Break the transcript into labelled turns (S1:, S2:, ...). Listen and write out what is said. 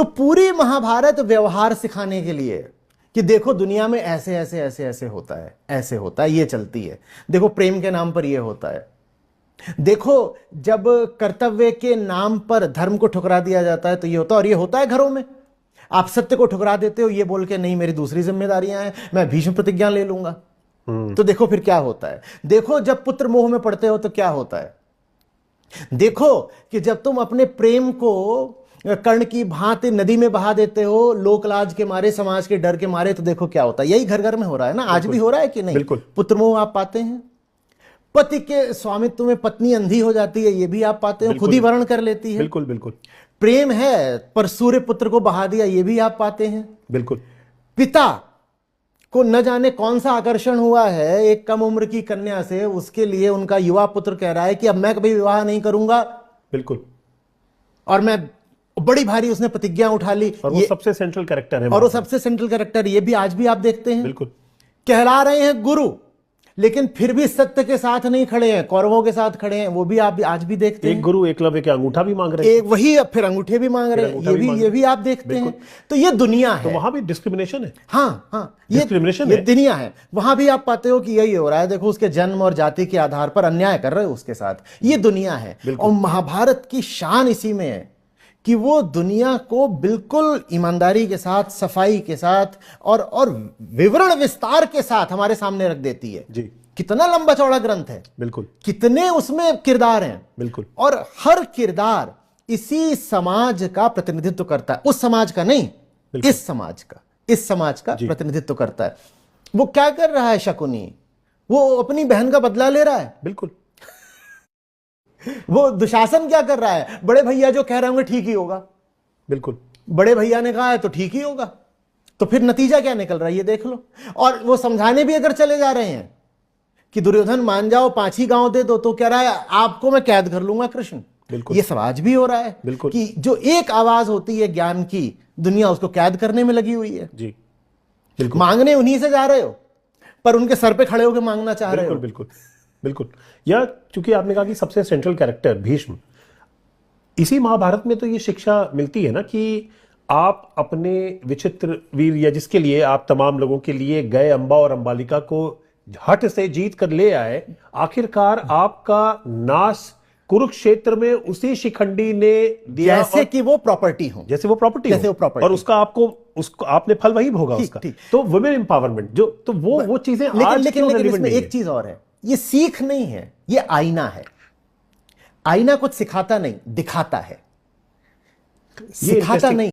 S1: तो पूरी महाभारत व्यवहार सिखाने के लिए कि देखो दुनिया में ऐसे ऐसे ऐसे ऐसे होता है, ऐसे होता है, ये चलती है। देखो प्रेम के नाम पर ये होता है। देखो जब कर्तव्य के नाम पर धर्म को ठुकरा दिया जाता है तो ये होता है, और ये होता है घरों में। आप सत्य को ठुकरा देते हो ये बोल के नहीं मेरी दूसरी जिम्मेदारियां हैं, मैं भीष्म प्रतिज्ञा ले लूंगा। तो देखो फिर क्या होता है। देखो जब पुत्र मोह में पड़ते हो तो क्या होता है। देखो कि जब तुम अपने प्रेम को कर्ण की भांति नदी में बहा देते हो लोकलाज के मारे, समाज के डर के मारे, तो देखो क्या होता है। यही घर घर में हो रहा है ना, आज भी हो रहा है कि नहीं।
S2: बिल्कुल।
S1: पुत्र मोह आप पाते हैं, पति के स्वामित्व में पत्नी अंधी हो जाती है, ये भी आप पाते हो, खुद ही वर्ण कर लेती है।
S2: बिल्कुल बिल्कुल।
S1: प्रेम है पर सूर्य पुत्र को बहा दिया, ये भी आप पाते हैं।
S2: बिल्कुल।
S1: पिता को न जाने कौन सा आकर्षण हुआ है एक कम उम्र की कन्या से, उसके लिए उनका युवा पुत्र कह रहा है कि अब मैं कभी विवाह नहीं करूंगा।
S2: बिल्कुल।
S1: और मैं बड़ी भारी उसने प्रतिज्ञा उठा ली,
S2: और वो सबसे सेंट्रल कैरेक्टर है।
S1: और वो सबसे सेंट्रल कैरेक्टर ये भी आज भी आप देखते हैं।
S2: बिल्कुल।
S1: कहला रहे हैं गुरु, लेकिन फिर भी सत्य के साथ नहीं खड़े हैं, कौरवों के साथ खड़े हैं, वो भी आप आज भी देखते हैं।
S2: एक गुरु एकलव्य के अंगूठा भी मांग रहे हैं,
S1: एक वही अब फिर अंगूठे भी मांग रहे हैं, ये भी आप देखते हैं। तो ये दुनिया है।
S2: तो वहां भी डिस्क्रिमिनेशन है।
S1: हाँ,
S2: ये
S1: दुनिया है। वहां भी आप पाते हो कि यही हो रहा है। देखो उसके जन्म और जाति के आधार पर अन्याय कर रहे हो उसके साथ, ये दुनिया है। और महाभारत की शान इसी में है कि वो दुनिया को बिल्कुल ईमानदारी के साथ, सफाई के साथ और विवरण विस्तार के साथ हमारे सामने रख देती है
S2: जी।
S1: कितना लंबा चौड़ा ग्रंथ है।
S2: बिल्कुल।
S1: कितने उसमें किरदार हैं।
S2: बिल्कुल।
S1: और हर किरदार इसी समाज का प्रतिनिधित्व करता है, उस समाज का नहीं, इस समाज का प्रतिनिधित्व करता है। वो क्या कर रहा है शकुनी, वो अपनी बहन का बदला ले रहा है।
S2: बिल्कुल।
S1: वो दुशासन क्या कर रहा है, बड़े भैया जो कह रहे होंगे ठीक ही होगा।
S2: बिल्कुल।
S1: बड़े भैया ने कहा है तो ठीक ही होगा, तो फिर नतीजा क्या निकल रहा है ये देख लो। और वो समझाने भी अगर चले जा रहे हैं कि दुर्योधन मान जाओ, 5 ही गांव दे दो, तो कह रहा है आपको मैं कैद कर लूंगा कृष्ण।
S2: बिल्कुल।
S1: ये सब आज भी हो रहा है।
S2: बिल्कुल।
S1: कि जो एक आवाज होती है ज्ञान की, दुनिया उसको कैद करने में लगी हुई है।
S2: जी। बिल्कुल।
S1: मांगने उन्हीं से जा रहे हो, पर उनके सर पे खड़े होकर मांगना चाह रहे हो।
S2: बिल्कुल बिल्कुल। या चूंकि आपने कहा कि सबसे सेंट्रल कैरेक्टर भीष्म, इसी महाभारत में तो ये शिक्षा मिलती है ना कि आप अपने विचित्र वीर, या जिसके लिए आप तमाम लोगों के लिए गए अंबा और अंबालिका को हट से जीत कर ले आए, आखिरकार आपका नाश कुरुक्षेत्र में उसी शिखंडी ने दिया,
S1: जैसे कि वो प्रॉपर्टी हो,
S2: जैसे वो प्रॉपर्टी और उसका उसको आपने फल वही भोगा उसका। तो वुमेन एम्पावरमेंट जो, तो वो चीजें आज
S1: लेकिन इसमें एक चीज और है, ये सीख नहीं है, ये आईना है। आईना कुछ सिखाता नहीं, दिखाता है, सिखाता नहीं।